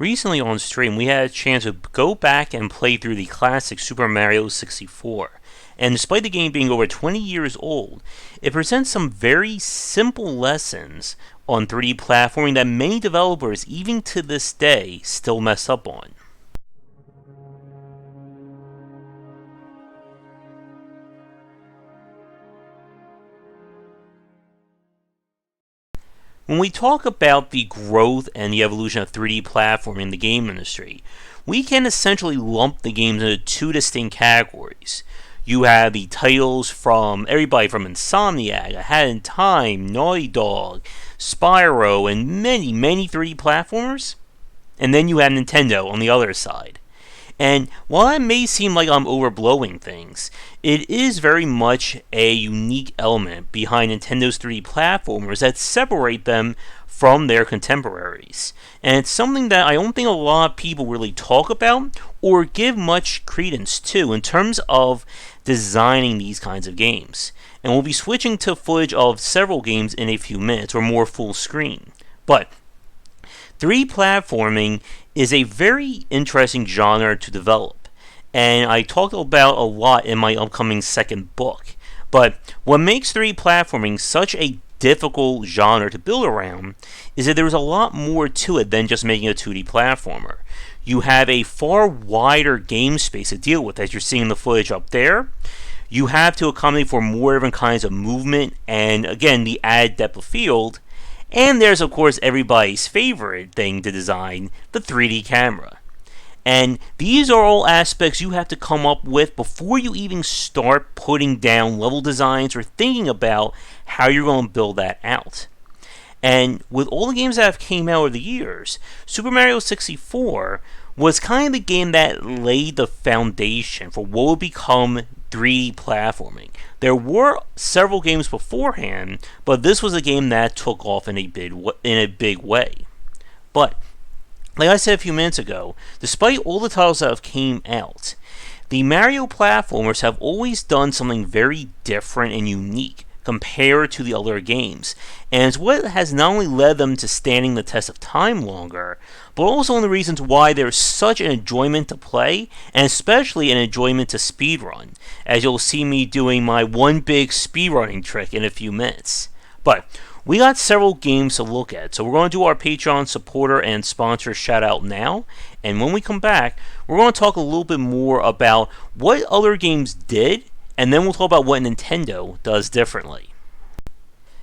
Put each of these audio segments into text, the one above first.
Recently on stream, we had a chance to go back and play through the classic Super Mario 64. And despite the game being over 20 years old, it presents some very simple lessons on 3D platforming that many developers, even to this day, still mess up on. When we talk about the growth and the evolution of 3D platforming in the game industry, we can essentially lump the games into two distinct categories. You have the titles from everybody from Insomniac, A Hat in Time, Naughty Dog, Spyro, and many 3D platformers. And then you have Nintendo on the other side. And while that may seem like I'm overblowing things, it is very much a unique element behind Nintendo's 3D platformers that separate them from their contemporaries. And it's something that I don't think a lot of people really talk about or give much credence to in terms of designing these kinds of games. And we'll be switching to footage of several games in a few minutes, or more full screen. But 3D platforming is a very interesting genre to develop, and I talked about a lot in my upcoming second book. But what makes 3D platforming such a difficult genre to build around is that there's a lot more to it than just making a 2D platformer. You have a far wider game space to deal with, as you're seeing the footage up there. You have to accommodate for more different kinds of movement, and again, the added depth of field. And there's, of course, everybody's favorite thing to design, the 3D camera. And these are all aspects you have to come up with before you even start putting down level designs or thinking about how you're going to build that out. And with all the games that have came out over the years, Super Mario 64 was kind of the game that laid the foundation for what would become 3D platforming. There were several games beforehand, but this was a game that took off in a big way. But like I said a few minutes ago, despite all the titles that have came out, the Mario platformers have always done something very different and unique compared to the other games, and it's what has not only led them to standing the test of time longer, but also one of the reasons why there's such an enjoyment to play, and especially an enjoyment to speedrun, as you'll see me doing my one big speedrunning trick in a few minutes. But we got several games to look at, so we're going to do our Patreon supporter and sponsor shout out now, and when we come back, we're going to talk a little bit more about what other games did, and then we'll talk about what Nintendo does differently.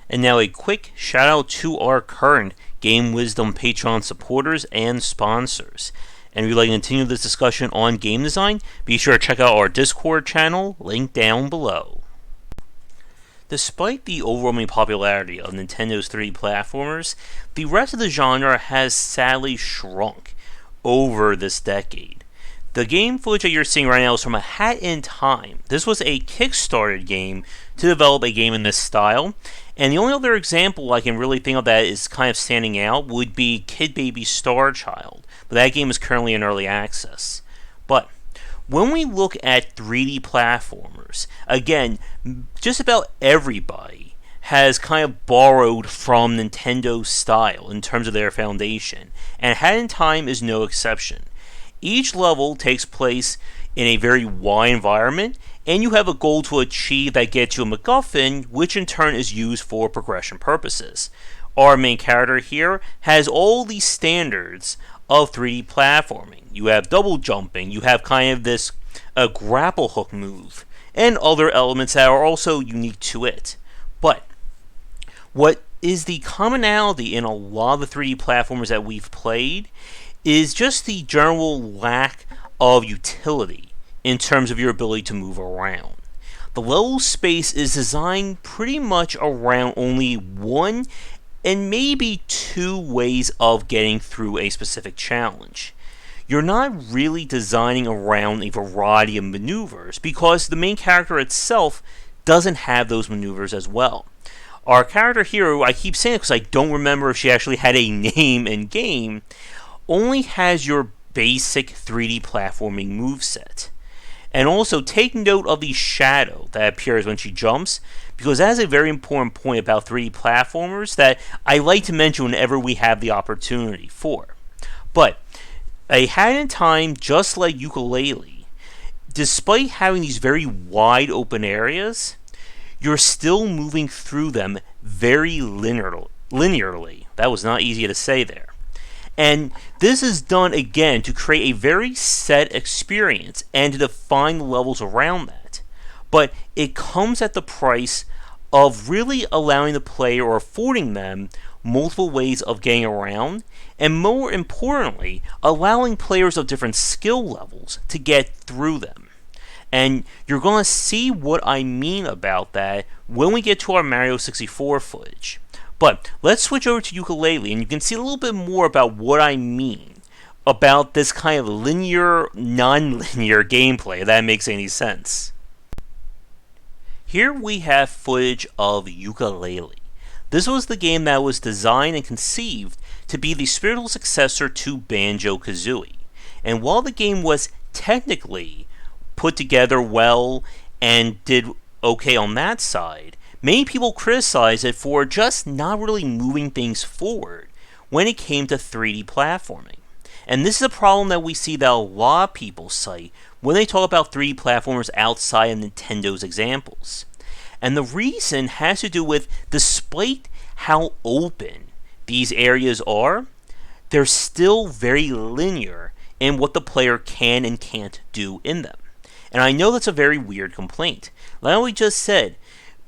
And now a quick shout out to our current Game Wisdom Patreon supporters and sponsors. And if you'd like to continue this discussion on game design, be sure to check out our Discord channel, linked down below. Despite the overwhelming popularity of Nintendo's 3D platformers, the rest of the genre has sadly shrunk over this decade. The game footage that you're seeing right now is from A Hat in Time. This was a Kickstarted game to develop a game in this style, and the only other example I can really think of that is kind of standing out would be Kid Baby Star Child, but that game is currently in early access. But when we look at 3D platformers, again, just about everybody has kind of borrowed from Nintendo's style in terms of their foundation, and A Hat in Time is no exception. Each level takes place in a very wide environment, and you have a goal to achieve that gets you a MacGuffin, which in turn is used for progression purposes. Our main character here has all these standards of 3D platforming. You have double jumping, you have kind of this grapple hook move, and other elements that are also unique to it. But what is the commonality in a lot of the 3D platformers that we've played is just the general lack of utility in terms of your ability to move around. The level space is designed pretty much around only one and maybe two ways of getting through a specific challenge. You're not really designing around a variety of maneuvers because the main character itself doesn't have those maneuvers as well. Our character here, I keep saying it because I don't remember if she actually had a name in game, only has your basic 3D platforming moveset. And also take note of the shadow that appears when she jumps, because that is a very important point about 3D platformers that I like to mention whenever we have the opportunity for. But A Hat in Time, just like YookaLaylee, despite having these very wide open areas, you're still moving through them very linearly. That was not easy to say there. And this is done again to create a very set experience and to define the levels around that. But it comes at the price of really allowing the player or affording them multiple ways of getting around, and more importantly, allowing players of different skill levels to get through them. And you're going to see what I mean about that when we get to our Mario 64 footage. But let's switch over to YookaLaylee, and you can see a little bit more about what I mean about this kind of linear, non-linear gameplay, if that makes any sense. Here we have footage of YookaLaylee. This was the game that was designed and conceived to be the spiritual successor to Banjo-Kazooie. And while the game was technically put together well and did okay on that side, many people criticized it for just not really moving things forward when it came to 3D platforming. And this is a problem that we see that a lot of people cite when they talk about 3D platformers outside of Nintendo's examples. And the reason has to do with, despite how open these areas are, they're still very linear in what the player can and can't do in them. And I know that's a very weird complaint. Like we just said,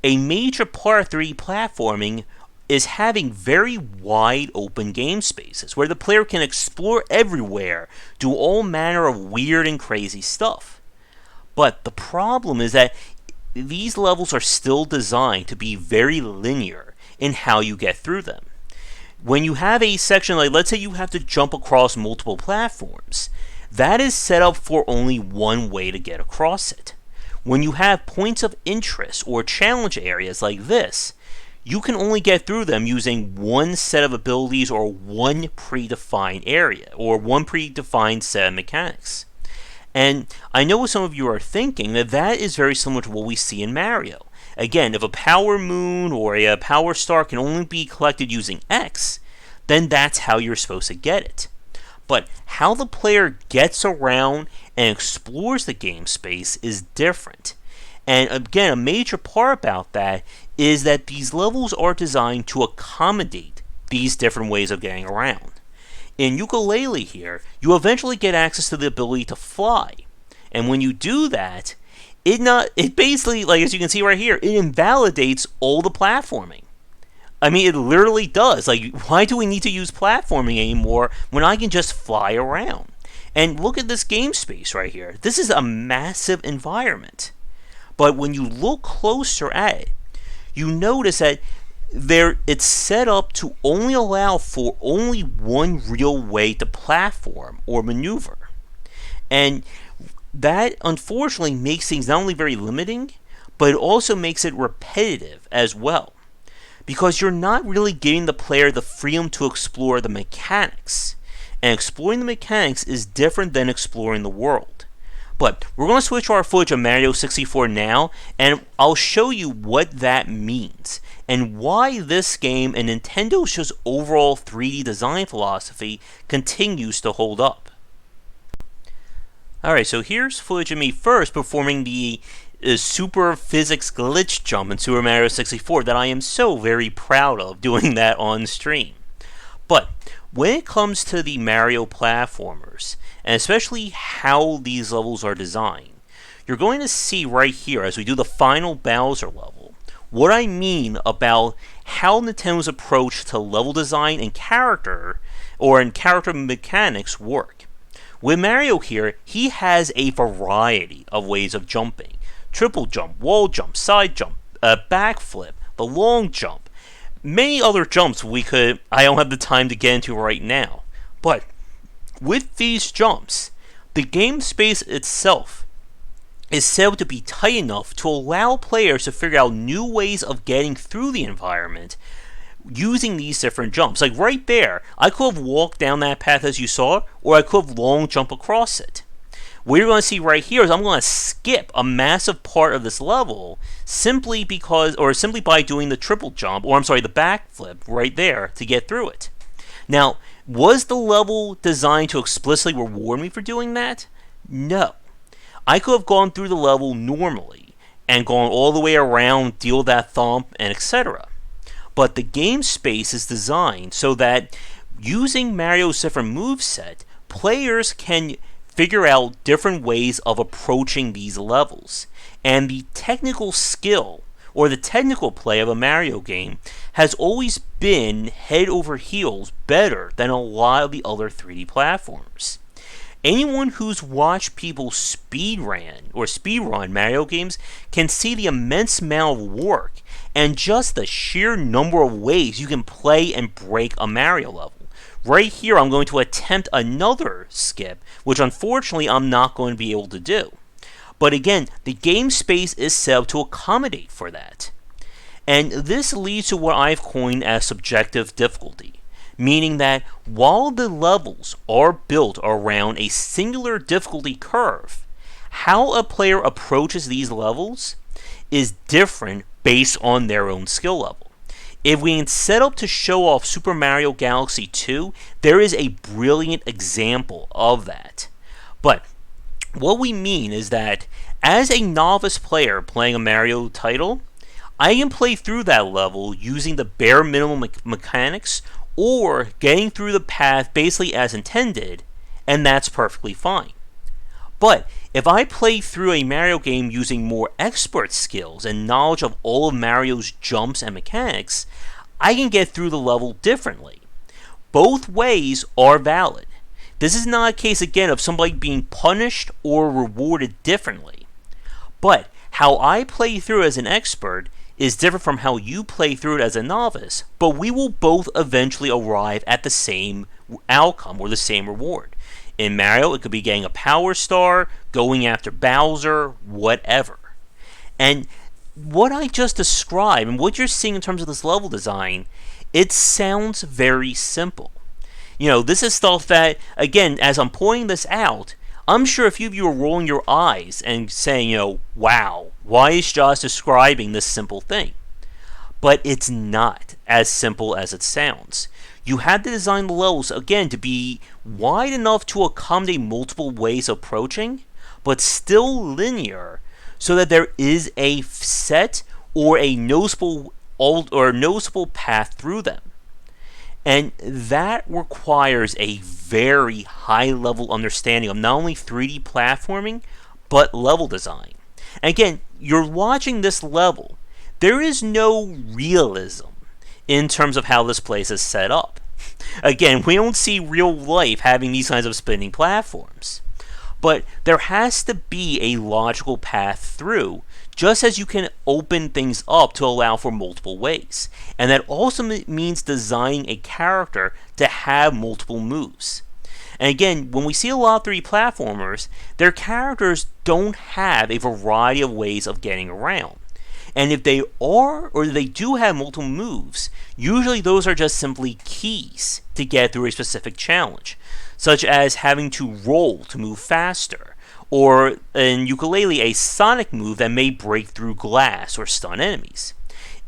a major part of 3D platforming is having very wide open game spaces where the player can explore everywhere, do all manner of weird and crazy stuff. But the problem is that these levels are still designed to be very linear in how you get through them. When you have a section like, let's say you have to jump across multiple platforms, that is set up for only one way to get across it. When you have points of interest or challenge areas like this, you can only get through them using one set of abilities or one predefined area or one predefined set of mechanics. And I know what some of you are thinking, that that is very similar to what we see in Mario. Again, if a power moon or a power star can only be collected using X, then that's how you're supposed to get it. But how the player gets around and explores the game space is different. And again, a major part about that is that these levels are designed to accommodate these different ways of getting around. In YookaLaylee here, you eventually get access to the ability to fly. And when you do that, it basically, like as you can see right here, it invalidates all the platforming. I mean, it literally does. Like, why do we need to use platforming anymore when I can just fly around? And look at this game space right here. This is a massive environment. But when you look closer at it, you notice that it's set up to only allow for only one real way to platform or maneuver. And that, unfortunately, makes things not only very limiting, but it also makes it repetitive as well. Because you're not really giving the player the freedom to explore the mechanics. And exploring the mechanics is different than exploring the world. But we're going to switch to our footage of Mario 64 now, and I'll show you what that means, and why this game and Nintendo's just overall 3D design philosophy continues to hold up. Alright, so here's footage of me first performing the super physics glitch jump in Super Mario 64 that I am so very proud of doing that on stream. But when it comes to the Mario platformers, and especially how these levels are designed, you're going to see right here as we do the final Bowser level what I mean about how Nintendo's approach to level design and character mechanics work. With Mario here, he has a variety of ways of jumping. Triple jump, wall jump, side jump, backflip, the long jump. Many other jumps I don't have the time to get into right now. But with these jumps, the game space itself is set up to be tight enough to allow players to figure out new ways of getting through the environment using these different jumps. Like right there, I could have walked down that path as you saw, or I could have long jumped across it. What you're going to see right here is I'm going to skip a massive part of this level simply by doing the triple jump, the backflip right there to get through it. Now, Was the level designed to explicitly reward me for doing that? No. I could have gone through the level normally and gone all the way around, deal that thump, and etc. But the game space is designed so that using Mario's different moveset, players can figure out different ways of approaching these levels. And the technical skill or the technical play of a Mario game has always been head over heels better than a lot of the other 3D platformers. Anyone who's watched people speedrun Mario games can see the immense amount of work and just the sheer number of ways you can play and break a Mario level. Right here, I'm going to attempt another skip, which unfortunately I'm not going to be able to do. But again, the game space is set up to accommodate for that. And this leads to what I've coined as subjective difficulty, meaning that while the levels are built around a singular difficulty curve, how a player approaches these levels is different based on their own skill level. If we can set up to show off Super Mario Galaxy 2, there is a brilliant example of that. But what we mean is that as a novice player playing a Mario title, I can play through that level using the bare minimum mechanics or getting through the path basically as intended, and that's perfectly fine. But if I play through a Mario game using more expert skills and knowledge of all of Mario's jumps and mechanics, I can get through the level differently. Both ways are valid. This is not a case, again, of somebody being punished or rewarded differently. But how I play through as an expert is different from how you play through it as a novice, but we will both eventually arrive at the same outcome or the same reward. In Mario, it could be getting a Power Star, going after Bowser, whatever. And what I just described and what you're seeing in terms of this level design, it sounds very simple. This is stuff that, again, as I'm pointing this out, I'm sure a few of you are rolling your eyes and saying, wow, why is Josh describing this simple thing? But it's not as simple as it sounds. You had to design the levels, again, to be wide enough to accommodate multiple ways of approaching, but still linear, so that there is a set or a noticeable path through them. And that requires a very high-level understanding of not only 3D platforming, but level design. And again, you're watching this level. There is no realism in terms of how this place is set up. Again, we don't see real life having these kinds of spinning platforms. But there has to be a logical path through, just as you can open things up to allow for multiple ways. And that also means designing a character to have multiple moves. And again, when we see a lot of 3D platformers, their characters don't have a variety of ways of getting around. And if they are, or they do have multiple moves, usually those are just simply keys to get through a specific challenge, such as having to roll to move faster, or in YookaLaylee, a sonic move that may break through glass or stun enemies.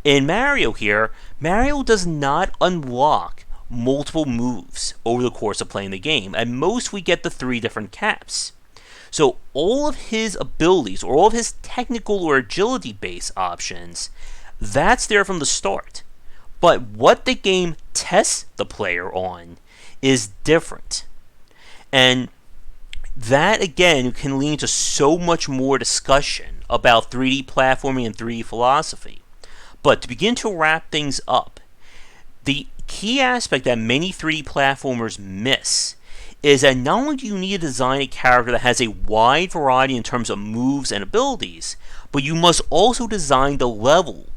In Mario here, Mario does not unlock multiple moves over the course of playing the game. At most, we get the 3 different caps. So all of his abilities, or all of his technical or agility-based options, that's there from the start. But what the game tests the player on is different. And that, again, can lead to so much more discussion about 3D platforming and 3D philosophy. But to begin to wrap things up, the key aspect that many 3D platformers miss is that not only do you need to design a character that has a wide variety in terms of moves and abilities, but you must also design the level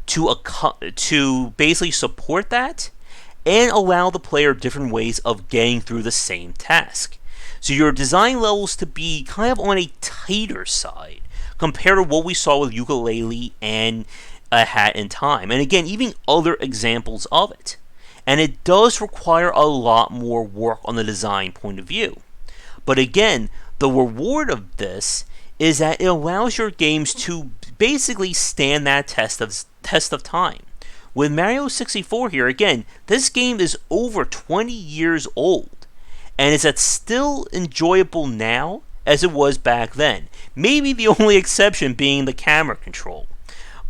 to basically support that and allow the player different ways of getting through the same task. So your design levels to be kind of on a tighter side compared to what we saw with YookaLaylee and A Hat in Time. And again, even other examples of it. And it does require a lot more work on the design point of view. But again, the reward of this is that it allows your games to basically stand that test of time. With Mario 64 here, again, this game is over 20 years old, and is as still enjoyable now as it was back then. Maybe the only exception being the camera control.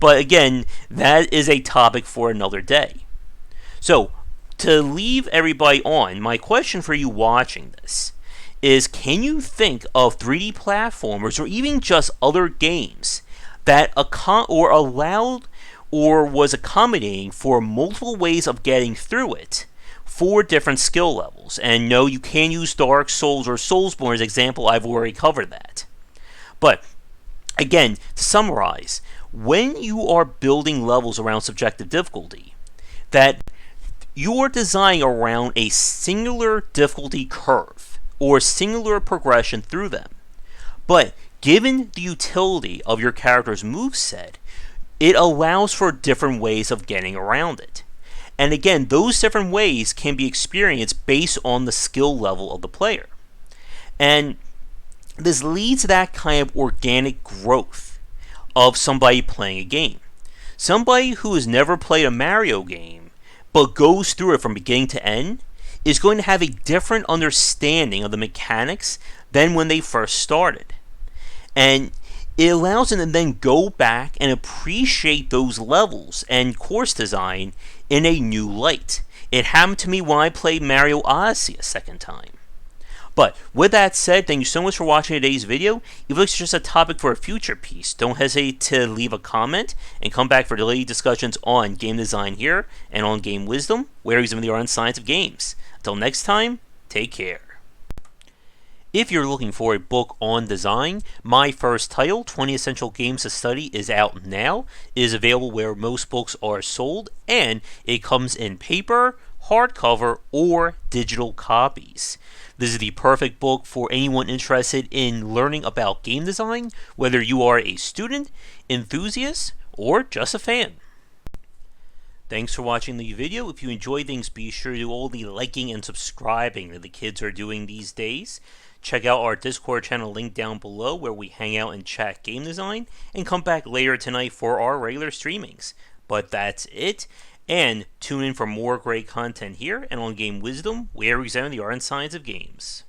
But again, that is a topic for another day. So, to leave everybody on, my question for you watching this is, can you think of 3D platformers or even just other games that allowed or was accommodating for multiple ways of getting through it for different skill levels? And no, you can use Dark Souls or Soulsborne as an example. I've already covered that. But again, to summarize, when you are building levels around subjective difficulty, that you are designing around a singular difficulty curve or singular progression through them. But given the utility of your character's moveset, it allows for different ways of getting around it. And again, those different ways can be experienced based on the skill level of the player. And this leads to that kind of organic growth of somebody playing a game. Somebody who has never played a Mario game but goes through it from beginning to end is going to have a different understanding of the mechanics than when they first started. And it allows them to then go back and appreciate those levels and course design in a new light. It happened to me when I played Mario Odyssey a second time. But with that said, thank you so much for watching today's video. If it's just a topic for a future piece, don't hesitate to leave a comment and come back for daily discussions on game design here and on game wisdom, where we examine the art and science of games. Until next time, take care. If you're looking for a book on design, my first title, 20 Essential Games to Study, is out now. It is available where most books are sold, and it comes in paper, hardcover, or digital copies. This is the perfect book for anyone interested in learning about game design, whether you are a student, enthusiast, or just a fan. Thanks for watching the video. If you enjoyed things, be sure to do all the liking and subscribing that the kids are doing these days. Check out our Discord channel link down below where we hang out and chat game design, and come back later tonight for our regular streamings. But that's it, and tune in for more great content here and on Game Wisdom, where we examine the art and science of games.